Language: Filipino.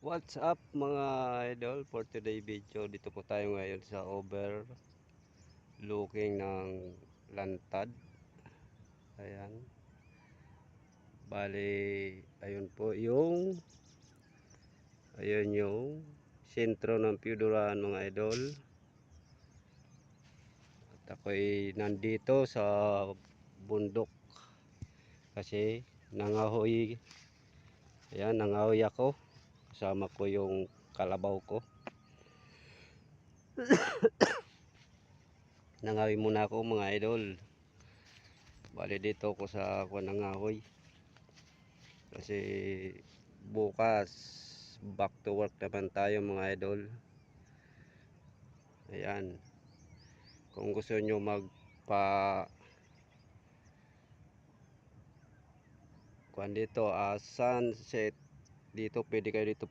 What's up mga idol, for today video dito po tayo ngayon sa overlooking ng Lantad. Ayan, bali ayun yung sentro ng Piuduran mga idol. At ako'y nandito sa bundok kasi nangahoy. Ayan, nangahoy ako, kasama ko yung kalabaw ko. Nangahoy muna ako mga idol. Bali dito ako sa nangahoy kasi bukas back to work naman tayo mga idol. Ayan, kung gusto nyo magpa kuan dito sunset dito, pwede kayo dito